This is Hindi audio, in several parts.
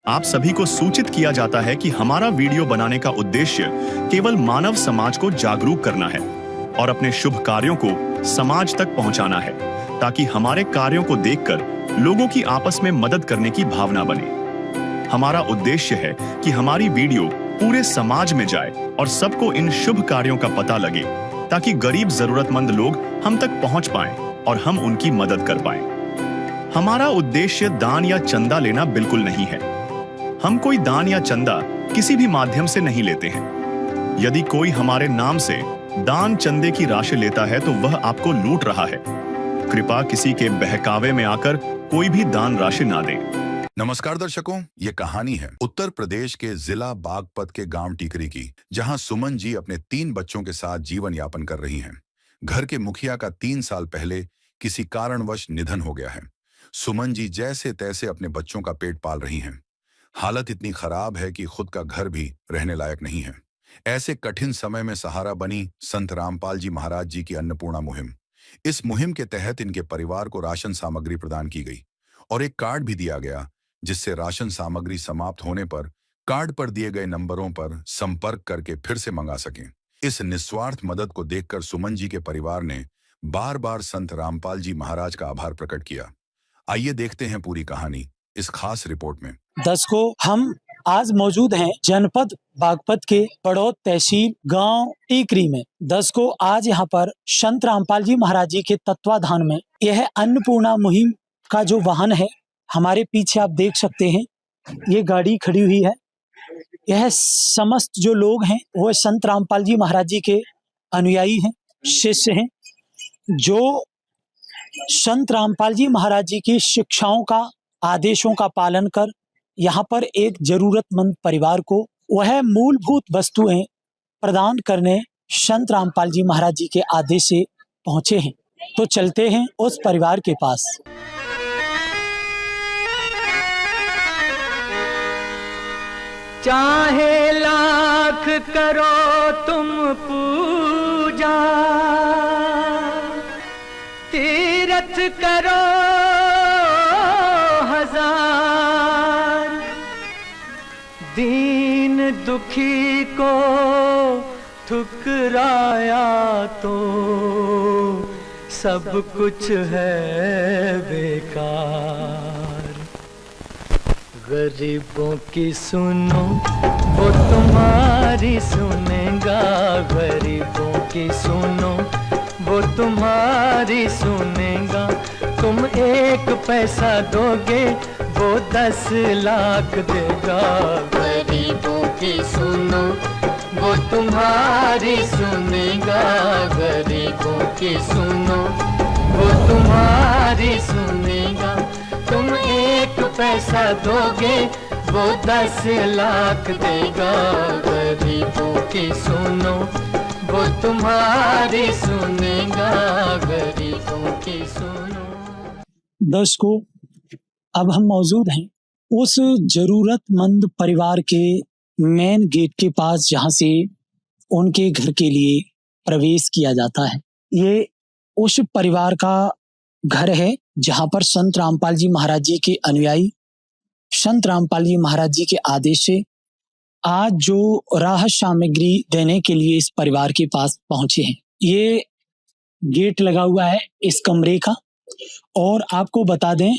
आप सभी को सूचित किया जाता है कि हमारा वीडियो बनाने का उद्देश्य केवल मानव समाज को जागरूक करना है और अपने शुभ कार्यों को समाज तक पहुंचाना है, ताकि हमारे कार्यों को देखकर लोगों की आपस में मदद करने की भावना बने। हमारा उद्देश्य है कि हमारी वीडियो पूरे समाज में जाए और सबको इन शुभ कार्यों का पता लगे, ताकि गरीब जरूरतमंद लोग हम तक पहुंच पाएं और हम उनकी मदद कर पाएं। हमारा उद्देश्य दान या चंदा लेना बिल्कुल नहीं है। हम कोई दान या चंदा किसी भी माध्यम से नहीं लेते हैं। यदि कोई हमारे नाम से दान चंदे की राशि लेता है तो वह आपको लूट रहा है। कृपया किसी के बहकावे में आकर कोई भी दान राशि ना दें। नमस्कार दर्शकों, ये कहानी है उत्तर प्रदेश के जिला बागपत के गांव टीकरी की, जहां सुमन जी अपने 3 बच्चों के साथ जीवन यापन कर रही हैं। घर के मुखिया का 3 साल पहले किसी कारणवश निधन हो गया है। सुमन जी जैसे तैसे अपने बच्चों का पेट पाल रही हैं। हालत इतनी खराब है कि खुद का घर भी रहने लायक नहीं है। ऐसे कठिन समय में सहारा बनी संत रामपाल जी महाराज जी की अन्नपूर्णा मुहिम। इस मुहिम के तहत इनके परिवार को राशन सामग्री प्रदान की गई और एक कार्ड भी दिया गया, जिससे राशन सामग्री समाप्त होने पर कार्ड पर दिए गए नंबरों पर संपर्क करके फिर से मंगा सकें। इस निस्वार्थ मदद को देखकर सुमन जी के परिवार ने बार बार संत रामपाल जी महाराज का आभार प्रकट किया। आइए देखते हैं पूरी कहानी इस खास रिपोर्ट में। दर्शकों, हम आज मौजूद हैं जनपद बागपत के बड़ौद तहसील गांव टीकरी में। दर्शकों, आज यहाँ पर संत रामपाल जी महाराज जी के तत्वाधान में यह अन्नपूर्णा मुहिम का जो वाहन है, हमारे पीछे आप देख सकते हैं, ये गाड़ी खड़ी हुई है। यह समस्त जो लोग हैं वो संत रामपाल जी महाराज जी के अनुयायी हैं, शिष्य हैं, जो संत रामपाल जी महाराज जी की शिक्षाओं का, आदेशों का पालन कर यहाँ पर एक जरूरतमंद परिवार को वह मूलभूत वस्तुएं प्रदान करने संत रामपाल जी महाराज जी के आदेश से पहुंचे हैं। तो चलते हैं उस परिवार के पास। चाहे लाख करो तुम पूजा, तीरथ करो हजार, दीन दुखी को ठुकराया तो सब कुछ है बेकार। गरीबों की सुनो वो तुम्हारी सुनेगा, गरीबों की सुनो वो तुम्हारी सुनेगा। तुम 1 पैसा दोगे वो 10 लाख देगा। गरीबों की सुनो वो तुम्हारी सुनेगा, गरीबों की सुनो वो तुम्हारी सुनेगा। तुम 1 पैसा दोगे वो 10 लाख देगा। गरीबों की सुनो वो तुम्हारी सुनेगा, गरीबों की सुनो। दर्शकों, अब हम मौजूद हैं उस जरूरतमंद परिवार के मेन गेट के पास, जहां से उनके घर के लिए प्रवेश किया जाता है। ये उस परिवार का घर है जहां पर संत रामपाल जी महाराज जी के अनुयायी संत रामपाल जी महाराज जी के आदेश से आज जो राहत सामग्री देने के लिए इस परिवार के पास पहुंचे हैं। ये गेट लगा हुआ है इस कमरे का, और आपको बता दें,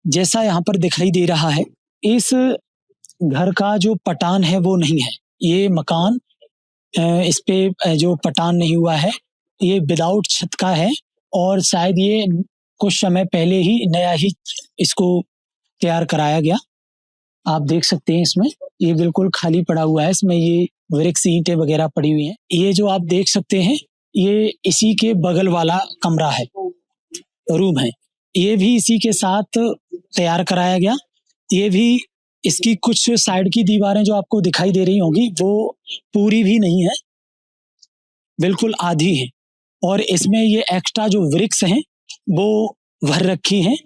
जैसा यहाँ पर दिखाई दे रहा है, इस घर का जो पटान है वो नहीं है। ये मकान, इस पे जो पटान नहीं हुआ है, ये विदाउट छत का है, और शायद ये कुछ समय पहले ही नया ही इसको तैयार कराया गया। आप देख सकते हैं इसमें ये बिल्कुल खाली पड़ा हुआ है। इसमें ये वृक्ष ईंटें वगैरह पड़ी हुई हैं। ये जो आप देख सकते हैं, ये इसी के बगल वाला कमरा है, रूम है। ये भी इसी के साथ तैयार कराया गया। ये भी, इसकी कुछ साइड की दीवारें जो आपको दिखाई दे रही होंगी वो पूरी भी नहीं है, बिल्कुल आधी है। और इसमें ये एक्स्ट्रा जो वृक्ष हैं वो भर रखी हैं,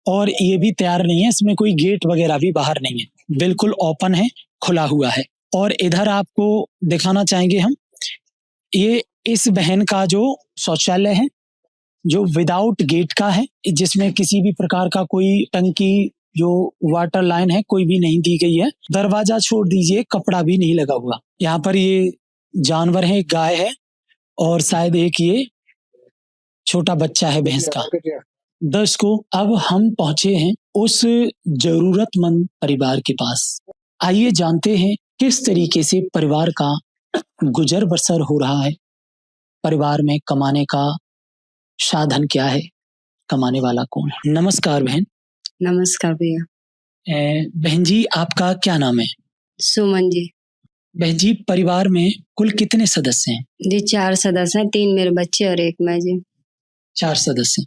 और ये भी तैयार नहीं है। इसमें कोई गेट वगैरह भी बाहर नहीं है, बिल्कुल ओपन है, खुला हुआ है। और इधर आपको दिखाना चाहेंगे हम, ये इस बहन का जो शौचालय है, जो विदाउट गेट का है, जिसमें किसी भी प्रकार का कोई टंकी जो वाटर लाइन है कोई भी नहीं दी गई है। दरवाजा छोड़ दीजिए, कपड़ा भी नहीं लगा हुआ। यहाँ पर ये जानवर है, एक गाय है और शायद एक ये छोटा बच्चा है भैंस का। दर्शकों, अब हम पहुंचे हैं उस जरूरतमंद परिवार के पास। आइए जानते हैं किस तरीके से परिवार का गुजर बसर हो रहा है, परिवार में कमाने का साधन क्या है, कमाने वाला कौन है। नमस्कार बहन। नमस्कार भैया। बहन जी, आपका क्या नाम है? सुमन जी। बहन जी, परिवार में कुल कितने सदस्य हैं? जी 4 सदस्य हैं, 3 मेरे बच्चे और 1 मैं जी। 4 सदस्य।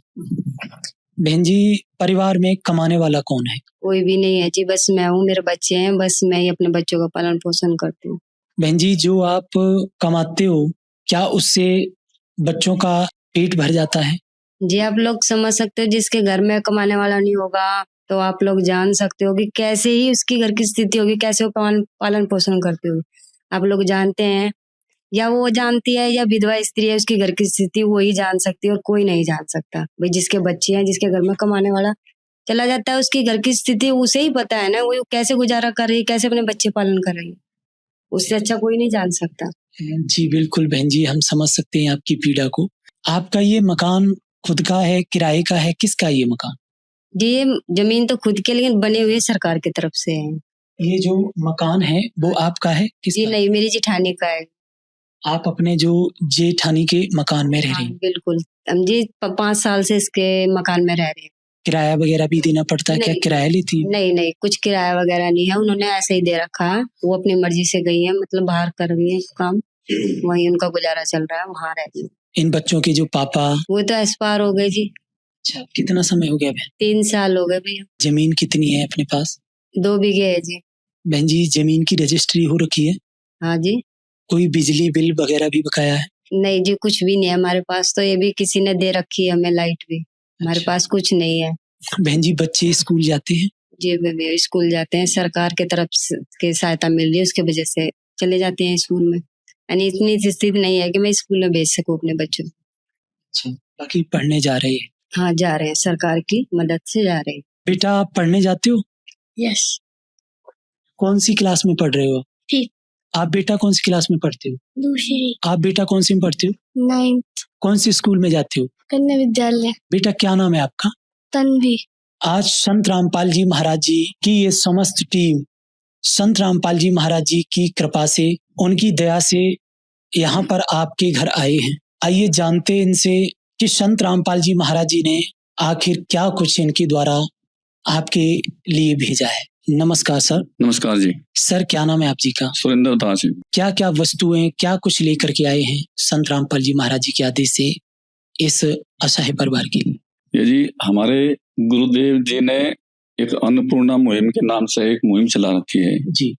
बहन जी, परिवार में कमाने वाला कौन है? कोई भी नहीं है जी, बस मैं हूँ, मेरे बच्चे हैं, बस मैं ही अपने बच्चों का पालन पोषण करती हूँ। बहन जी, जो आप कमाते हो क्या उससे बच्चों का पेट भर जाता है? जी आप लोग समझ सकते हो, जिसके घर में कमाने वाला नहीं होगा तो आप लोग जान सकते हो कि कैसे ही उसकी घर की स्थिति होगी, कैसे वो पालन पोषण करती होगी। आप लोग जानते हैं, या वो जानती है या विधवा स्त्री है, उसकी घर की स्थिति वो ही जान सकती है और कोई नहीं जान सकता। भाई जिसके बच्चे हैं, जिसके घर में कमाने वाला चला जाता है, उसकी घर की स्थिति उसे ही पता है ना, वो कैसे गुजारा कर रही है, कैसे अपने बच्चे पालन कर रही है, उससे अच्छा कोई नहीं जान सकता। जी बिल्कुल बहन जी, हम समझ सकते हैं आपकी पीड़ा को। आपका ये मकान खुद का है, किराए का है, किसका ये मकान? जी ये जमीन तो खुद के, लेकिन बने हुए सरकार की तरफ से है। ये जो मकान है वो आपका है? जी किसका? नहीं, मेरी जेठानी का है। आप अपने जो जेठानी के मकान में रह रही हाँ, हैं? बिल्कुल। हम जी 5 साल से इसके मकान में रह रहे हैं। किराया वगैरह भी देना पड़ता है? क्या नहीं। किराया लेती है? नहीं नहीं, कुछ किराया वगैरह नहीं है, उन्होंने ऐसे ही दे रखा है। वो अपनी मर्जी से गई है, मतलब बाहर कर रही है काम, वही उनका गुजारा चल रहा है, वहाँ रह रही है। इन बच्चों के जो पापा? वो तो एक्सपायर हो गए जी। अच्छा, कितना समय हो गया बहन? 3 साल हो गए भैया। जमीन कितनी है अपने पास? 2 बीघे है जी। बहन जी, जमीन की रजिस्ट्री हो रखी है? हाँ जी। कोई बिजली बिल वगैरह भी बकाया है? नहीं जी, कुछ भी नहीं है हमारे पास, तो ये भी किसी ने दे रखी है हमें, लाइट भी। हमारे अच्छा। पास कुछ नहीं है। बहन जी, बच्चे स्कूल जाते हैं? जी भैया स्कूल जाते हैं, सरकार के तरफ से के सहायता मिल रही है, उसके वजह से चले जाते हैं स्कूल में। यानी इतनी स्थिति नहीं है कि मैं स्कूल में भेज सकूं अपने बच्चों को। अच्छा, बाकी पढ़ने जा रहे हैं? हाँ जा रहे हैं, सरकार की मदद से जा रहे हैं। बेटा, आप पढ़ने जाते हो? यस। कौन सी क्लास में पढ़ रहे हो? 5th। आप बेटा कौन सी क्लास में पढ़ते हो? 2री। आप बेटा कौन सी में पढ़ते हो? 9th। कौन सी स्कूल में जाते हो? कन्या विद्यालय। बेटा, क्या नाम है आपका? तन्वी। आज संत रामपाल जी महाराज जी की ये समस्त टीम संत रामपाल जी महाराज जी की कृपा से, उनकी दया से यहाँ पर आपके घर आए हैं। आइए जानते हैं इनसे कि संत रामपाल जी महाराज जी ने आखिर क्या कुछ इनके द्वारा आपके लिए भेजा है। नमस्कार सर। नमस्कार जी। सर, क्या नाम है आप जी का? सुरेंद्र दास जी। क्या क्या वस्तुएं, क्या कुछ लेकर के आए हैं संत रामपाल जी महाराज जी के आदेश से इस असहाय परिवार के लिए? ये जी हमारे गुरुदेव जी ने एक अन्नपूर्णा मुहिम के नाम से एक मुहिम चला रखी है जी।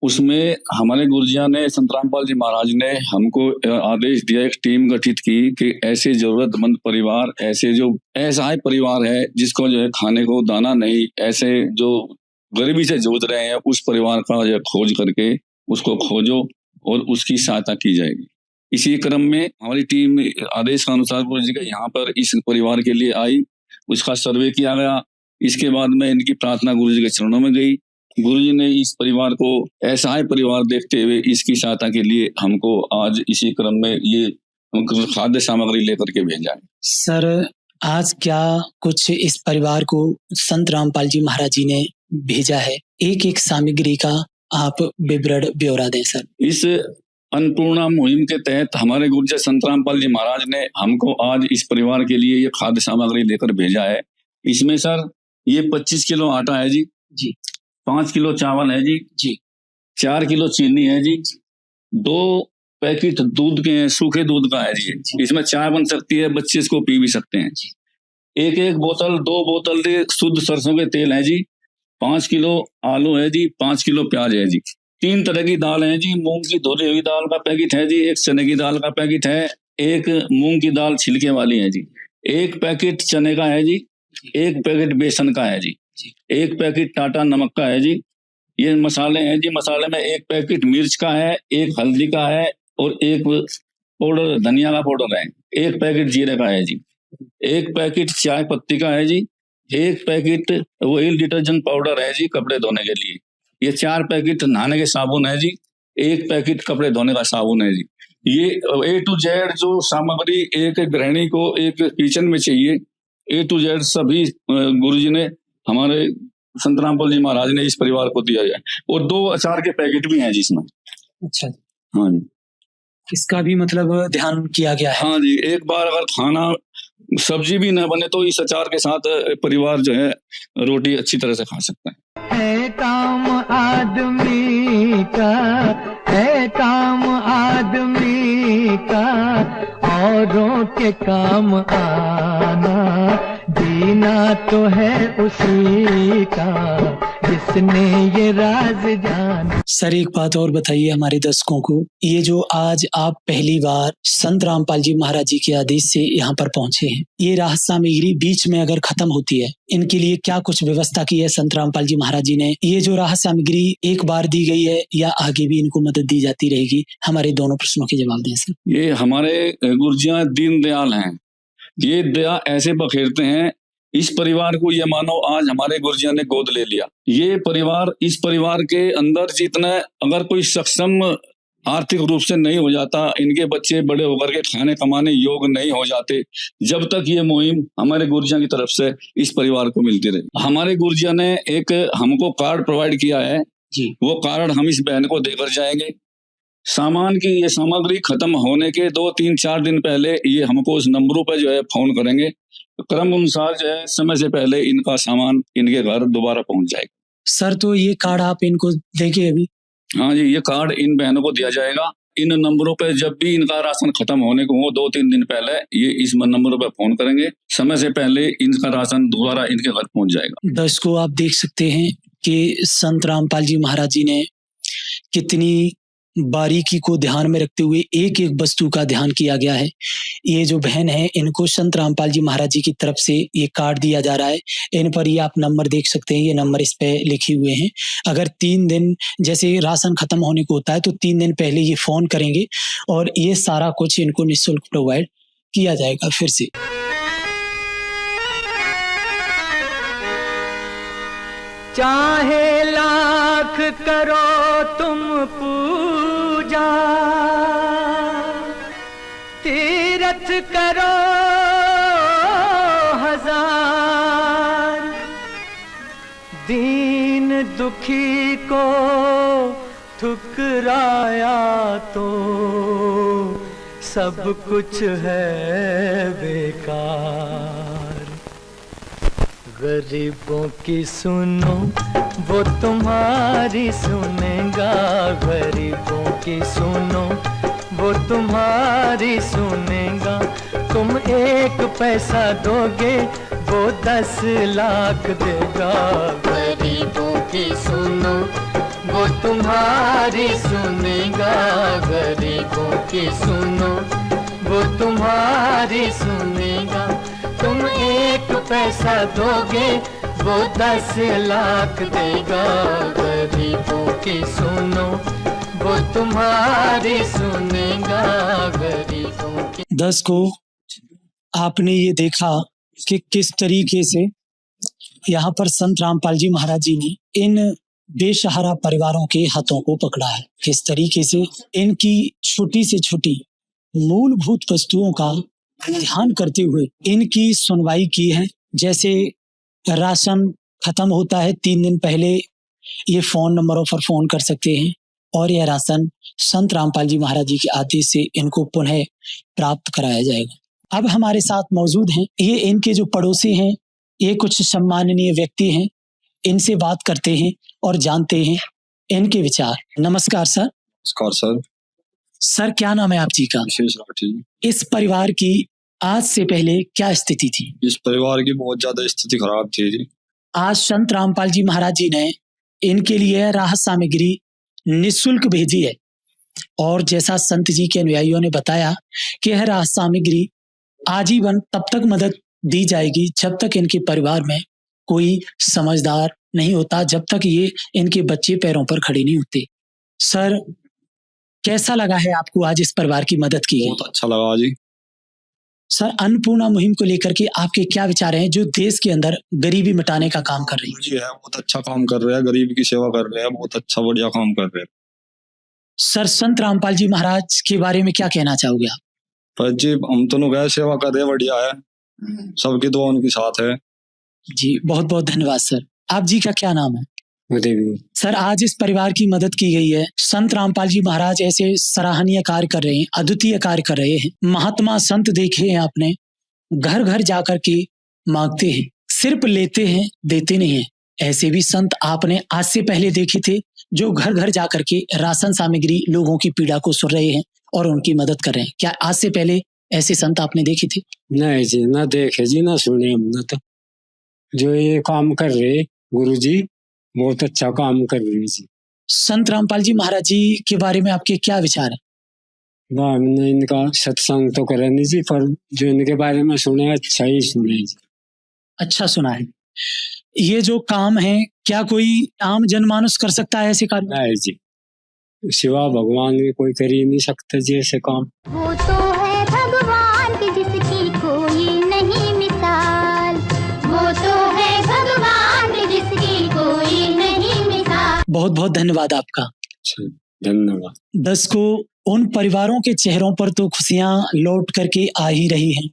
उसमें हमारे गुरुजिया ने, संत रामपाल जी महाराज ने हमको आदेश दिया, एक टीम गठित की कि ऐसे जरूरतमंद परिवार, ऐसे जो असहाय परिवार है जिसको जो है खाने को दाना नहीं, ऐसे जो गरीबी से जूझ रहे हैं, उस परिवार का जो खोज करके उसको खोजो और उसकी सहायता की जाएगी। इसी क्रम में हमारी टीम आदेश के अनुसार गुरु जी का यहाँ पर इस परिवार के लिए आई, उसका सर्वे किया गया। इसके बाद में इनकी प्रार्थना गुरु जी के चरणों में गई। गुरु जी ने इस परिवार को असहाय परिवार देखते हुए इसकी सहायता के लिए हमको आज इसी क्रम में ये खाद्य सामग्री लेकर के भेजा है। सर, आज क्या कुछ इस परिवार को संत रामपाल जी महाराज जी ने भेजा है? एक एक सामग्री का आप विवरण ब्यौरा दें सर। इस अन्नपूर्णा मुहिम के तहत हमारे गुरुजी संत रामपाल जी महाराज ने हमको आज इस परिवार के लिए ये खाद्य सामग्री लेकर भेजा है। इसमें सर ये 25 किलो आटा है जी, 5 किलो चावल है जी, 4 किलो चीनी है जी, 2 पैकेट दूध के सूखे दूध का है जी। इसमें चाय बन सकती है, बच्चे इसको पी भी सकते हैं। एक बोतल, 2 बोतल शुद्ध सरसों के तेल है जी, 5 किलो आलू है जी, 5 किलो प्याज है जी, 3 तरह की दाल है जी। मूंग की धुली हुई दाल का पैकेट है जी, एक चने की दाल का पैकेट है, एक मूंग की दाल छिलके वाली है जी, 1 पैकेट चने का है जी, 1 पैकेट बेसन का है जी, 1 पैकेट टाटा नमक का है जी। ये मसाले हैं जी, मसाले में 1 पैकेट मिर्च का है, 1 हल्दी का है और 1 पाउडर धनिया का पाउडर है, 1 पैकेट जीरे का है जी, 1 पैकेट चाय पत्ती का है जी, एक पैकेट वही डिटर्जेंट पाउडर है जी कपड़े धोने के लिए, ये 4 पैकेट नहाने के साबुन है जी, एक पैकेट कपड़े धोने का साबुन है जी। ये A to Z जो सामग्री एक गृहिणी को एक किचन में चाहिए, A to Z सभी गुरुजी ने, हमारे संत रामपाल जी महाराज ने इस परिवार को दिया है। और 2 अचार के पैकेट भी हैं जी इसमें। अच्छा, हाँ जी, इसका भी मतलब ध्यान किया गया है। हाँ जी, एक बार अगर खाना सब्जी भी न बने तो इस अचार के साथ परिवार जो है रोटी अच्छी तरह से खा सकता है काम आदमी का, है काम आदमी का, औरों के काम आना, जीना तो है उसी का जिसने ये राज जाना। सर एक बात और बताइए हमारे दर्शकों को, ये जो आज आप पहली बार संत रामपाल जी महाराज जी के आदेश से यहाँ पर पहुंचे हैं, ये राहत सामग्री बीच में अगर खत्म होती है, इनके लिए क्या कुछ व्यवस्था की है संत रामपाल जी महाराज जी ने? ये जो राहत सामग्री एक बार दी गई है या आगे भी इनको मदद दी जाती रहेगी? हमारे दोनों प्रश्नों के जवाब दें सर। ये हमारे गुरुजियाँ दीनदयाल हैं, ये दया ऐसे बखेरते हैं, इस परिवार को ये मानो आज हमारे गुरुजियों ने गोद ले लिया। ये परिवार, इस परिवार के अंदर जितना अगर कोई सक्षम आर्थिक रूप से नहीं हो जाता, इनके बच्चे बड़े होकर के खाने कमाने योग्य नहीं हो जाते, जब तक ये मुहिम हमारे गुरुजियों की तरफ से इस परिवार को मिलती रही। हमारे गुरुजियों ने एक हमको कार्ड प्रोवाइड किया है जी, वो कार्ड हम इस बहन को देकर जाएंगे। सामान की ये सामग्री खत्म होने के 2-3-4 दिन पहले ये हमको उस नंबरों पर जो है फोन करेंगे, क्रम अनुसार जो है समय से पहले इनका सामान इनके घर दोबारा पहुंच जाएगा। सर तो ये कार्ड आप इनको देंगे अभी? हाँ जी, ये कार्ड इन बहनों को दिया जाएगा। इन नंबरों पे जब भी इनका राशन खत्म होने को हो 2-3 दिन पहले ये इस नंबरों पे फोन करेंगे, समय से पहले इनका राशन दोबारा इनके घर पहुंच जाएगा। दर्शकों आप देख सकते हैं कि संत रामपाल जी महाराज जी ने कितनी बारीकी को ध्यान में रखते हुए एक एक वस्तु का ध्यान किया गया है। ये जो बहन है, इनको संत रामपाल जी महाराज जी की तरफ से ये कार्ड दिया जा रहा है। इन पर ये आप नंबर देख सकते हैं, ये नंबर इस पे लिखे हुए हैं। अगर 3 दिन जैसे राशन खत्म होने को होता है तो 3 दिन पहले ये फोन करेंगे और ये सारा कुछ इनको निःशुल्क प्रोवाइड किया जाएगा। फिर से चाहे लाख करो तुम पूजा, तीरथ करो 1000, दीन दुखी को ठुकराया तो सब कुछ है बेकार। गरीबों की सुनो वो तुम्हारी सुनेगा, गरीबों की सुनो वो तुम्हारी सुनेगा। तुम 1 पैसा दोगे वो 10 लाख देगा। गरीबों की सुनो वो तुम्हारी सुनेगा, गरीबों की सुनो वो तुम्हारी सुनेगा। तुम 1 पैसा दोगे वो 10 लाख देगा। गरीबों की सुनो वो तुम्हारी सुनेगा, गरीबों की। दर्शकों आपने ये देखा कि किस तरीके से यहाँ पर संत रामपाल जी महाराज जी ने इन बेसहारा परिवारों के हाथों को पकड़ा है। किस तरीके से इनकी छोटी से छोटी मूलभूत वस्तुओं का ध्यान करते हुए इनकी सुनवाई की है। जैसे राशन खत्म होता है 3 दिन पहले ये फोन नंबरों पर फोन कर सकते हैं और यह राशन संत रामपाल जी महाराज जी के आदेश से इनको पुनः प्राप्त कराया जाएगा। अब हमारे साथ मौजूद हैं ये इनके जो पड़ोसी हैं, ये कुछ सम्माननीय व्यक्ति हैं, इनसे बात करते हैं और जानते हैं इनके विचार। नमस्कार सर। नमस्कार सर। सर क्या नाम है आप जी का? विशेष राठी। इस परिवार की आज से पहले क्या स्थिति थी? इस परिवार की बहुत ज्यादा स्थिति खराब थी जी। आज संत रामपाल जी महाराज जी ने इनके लिए राहत सामग्री निःशुल्क भेजी है और जैसा संत जी के अनुयायियों ने बताया कि यह राहत सामग्री आजीवन तब तक मदद दी जाएगी जब तक इनके परिवार में कोई समझदार नहीं होता, जब तक ये इनके बच्चे पैरों पर खड़े नहीं होते। सर कैसा लगा है आपको आज इस परिवार की मदद की? बहुत अच्छा लगा जी। सर, अन्नपूर्णा मुहिम को लेकर के आपके क्या विचार हैं, जो देश के अंदर गरीबी मिटाने का काम कर रही है? जी है, बहुत अच्छा काम कर रहे हैं, गरीब की सेवा कर रहे हैं, बहुत अच्छा बढ़िया काम कर रहे हैं। सर, संत रामपाल जी महाराज के बारे में क्या कहना चाहोगे आप? पर जी हम तो गए सेवा कर रहे हैं, बढ़िया है, सबकी दुआ उनके साथ है। जी बहुत बहुत धन्यवाद सर। आप जी का क्या नाम है? सर, आज इस परिवार की मदद की गई है। संत रामपाल जी महाराज ऐसे सराहनीय कार्य कर रहे हैं, अद्वितीय कार्य कर रहे हैं। महात्मा संत देखे हैं आपने, घर घर जाकर के मांगते हैं, सिर्फ लेते हैं, देते नहीं हैं। ऐसे भी संत आपने आज से पहले देखे थे, जो घर घर जाकर के राशन सामग्री लोगों की पीड़ा को सुन रहे हैं और उनकी मदद कर रहे हैं। क्या आज से पहले ऐसे संत आपने देखे थे? नहीं जी, ना देखे जी, ना सुने हमने। तो जो ये काम कर रहे गुरु जी, बहुत अच्छा काम कर रहे जी। संत रामपाल जी महाराज जी के बारे में आपके क्या विचार है? हमने इनका सत्संग तो करा नहीं जी, पर जो इनके बारे में सुने अच्छा ही सुने जी। अच्छा सुना है। ये जो काम है, क्या कोई आम जनमानुस कर सकता है ऐसे कार्य? नहीं जी, सिवा भगवान के कोई कर ही नहीं सकता जी ऐसे काम। वो तो है भगवान की जिसकी कोई नहीं मिसाल, वो तो है भगवान की जिसकी कोई नहीं मिसाल। बहुत बहुत धन्यवाद आपका। धन्यवाद। दर्शकों, उन परिवारों के चेहरों पर तो खुशियां लौट करके आ ही रही हैं।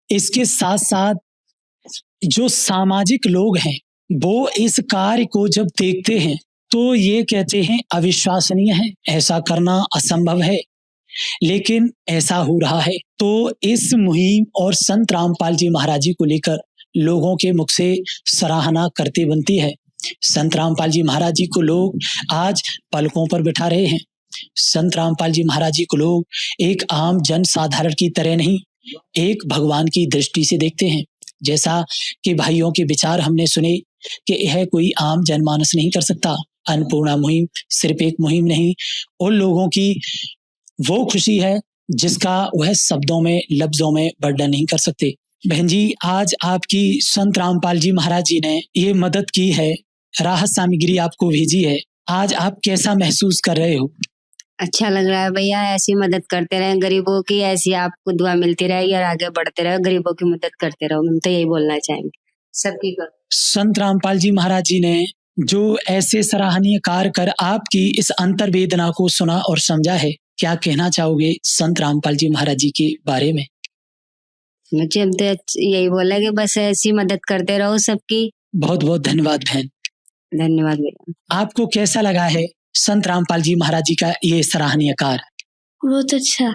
इसके साथ साथ जो सामाजिक लोग हैं, वो इस कार्य को जब देखते हैं तो ये कहते हैं अविश्वसनीय है, ऐसा करना असंभव है, लेकिन ऐसा हो रहा है। तो इस मुहिम और संत रामपाल जी महाराज जी को लेकर लोगों के मुख से सराहना करते बनती है। संत रामपाल जी महाराज जी को लोग आज पलकों पर बिठा रहे हैं। संत रामपाल जी महाराज जी को लोग एक आम जन साधारण की तरह नहीं, एक भगवान की दृष्टि से देखते हैं। जैसा कि भाइयों के विचार हमने सुने कि यह कोई आम जनमानस नहीं कर सकता। अन्नपूर्णा मुहिम सिर्फ एक मुहिम नहीं, उन लोगों की वो खुशी है जिसका वह शब्दों में, लफ्जों में वर्णन नहीं कर सकते। बहन जी, आज आपकी संत रामपाल जी महाराज जी ने ये मदद की है, राहत सामग्री आपको भेजी है, आज आप कैसा महसूस कर रहे हो? अच्छा लग रहा है भैया, ऐसी मदद करते रहे गरीबों की, ऐसी आपको दुआ मिलती रहेगी और आगे बढ़ते रहे, गरीबों की मदद करते रहो। हम तो यही बोलना चाहेंगे सबकी करो। संत रामपाल जी महाराज जी ने जो ऐसे सराहनीय कार्य कर आपकी इस अंतर्वेदना को सुना और समझा है, क्या कहना चाहोगे संत रामपाल जी महाराज जी के बारे में? मुझे तो यही बोला कि बस ऐसी मदद करते रहो सबकी। बहुत बहुत धन्यवाद बहन। धन्यवाद भैया। आपको कैसा लगा है संत रामपाल जी महाराज जी का ये सराहनीय कार्य? बहुत अच्छा।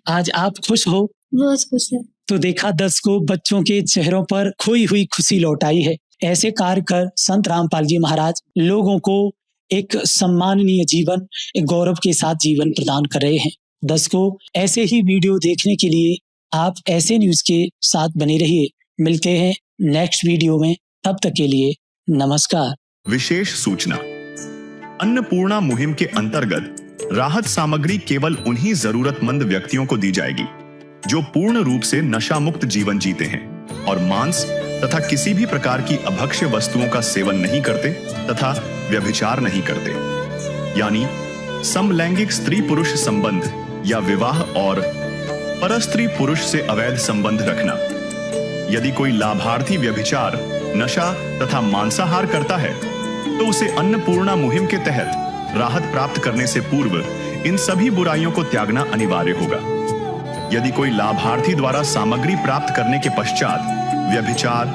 आज आप खुश हो? बहुत खुश है। तो देखा दर्शकों, बच्चों के चेहरों पर खोई हुई खुशी लौट आई है। ऐसे कार्य कर संत रामपाल जी महाराज लोगों को एक सम्माननीय जीवन, एक गौरव के साथ जीवन प्रदान कर रहे हैं। दर्शकों, ऐसे ही वीडियो देखने के लिए आप ऐसे न्यूज के साथ बने रहिए। मिलते हैं नेक्स्ट वीडियो में, तब तक के लिए नमस्कार। विशेष सूचना, अन्नपूर्णा मुहिम के अंतर्गत राहत सामग्री केवल उन्हीं जरूरतमंद व्यक्तियों को दी जाएगी जो पूर्ण रूप से नशा मुक्त जीवन जीते हैं और मांस तथा किसी भी प्रकार की अभक्ष्य वस्तुओं का सेवन नहीं करते तथा व्यभिचार नहीं करते, यानी समलैंगिक स्त्री पुरुष संबंध या विवाह और परस्त्री पुरुष से अवैध संबंध रखना। यदि कोई लाभार्थी व्यभिचार, नशा तथा मांसाहार करता है तो उसे अन्नपूर्णा मुहिम के तहत राहत प्राप्त करने से पूर्व इन सभी बुराइयों को त्यागना अनिवार्य होगा। यदि कोई लाभार्थी द्वारा सामग्री प्राप्त करने के पश्चात व्यभिचार,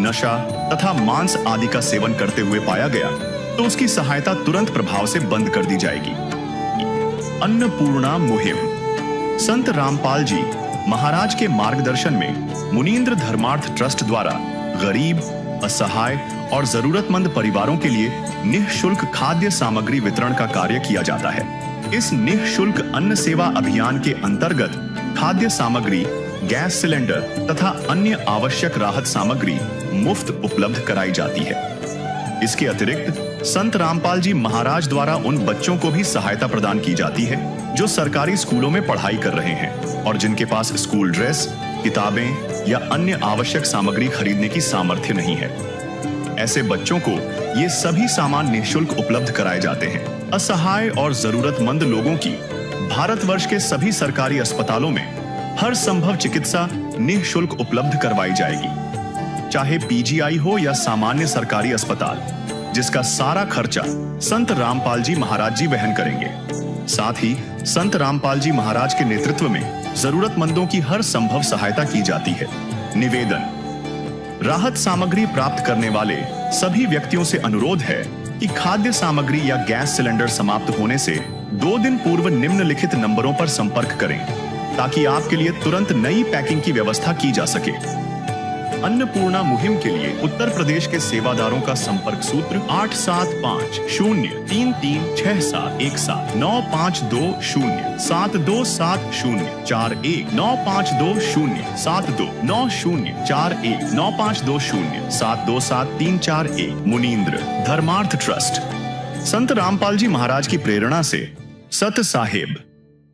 नशा तथा मांस आदि का सेवन करते हुए पाया गया तो उसकी सहायता तुरंत प्रभाव से बंद कर दी जाएगी। अन्नपूर्णा मुहिम संत रामपाल जी महाराज के मार्गदर्शन में मुनीन्द्र धर्मार्थ ट्रस्ट द्वारा गरीब, असहाय और जरूरतमंद परिवारों के लिए निःशुल्क खाद्य सामग्री वितरण का कार्य किया जाता है। इस निःशुल्क अन्न सेवा अभियान के अंतर्गत खाद्य सामग्री, गैस सिलेंडर तथा अन्य आवश्यक राहत सामग्री मुफ्त उपलब्ध कराई जाती है। इसके अतिरिक्त संत रामपाल जी महाराज द्वारा उन बच्चों को भी सहायता प्रदान की जाती है जो सरकारी स्कूलों में पढ़ाई कर रहे हैं और जिनके पास स्कूल ड्रेस, किताबें या अन्य आवश्यक सामग्री खरीदने की सामर्थ्य नहीं है। ऐसे बच्चों को ये सभी सामान निःशुल्क उपलब्ध कराए जाते हैं। असहाय और जरूरतमंद लोगों की भारतवर्ष के सभी सरकारी अस्पतालों में हर संभव चिकित्सा निःशुल्क उपलब्ध करवाई जाएगी, चाहे पीजीआई हो या सामान्य सरकारी अस्पताल, जिसका सारा खर्चा संत रामपाल जी महाराज जी वहन करेंगे। साथ ही संत रामपाल जी महाराज के नेतृत्व में जरूरतमंदों की हर संभव सहायता की जाती है। निवेदन: राहत सामग्री प्राप्त करने वाले सभी व्यक्तियों से अनुरोध है कि खाद्य सामग्री या गैस सिलेंडर समाप्त होने से 2 दिन पूर्व निम्नलिखित नंबरों पर संपर्क करें, ताकि आपके लिए तुरंत नई पैकिंग की व्यवस्था की जा सके। अन्नपूर्णा मुहिम के लिए उत्तर प्रदेश के सेवादारों का संपर्क सूत्र 8750336717 9520727041 952072909041 9520727341। मुनींद्र धर्मार्थ ट्रस्ट। संत रामपाल जी महाराज की प्रेरणा से सत साहेब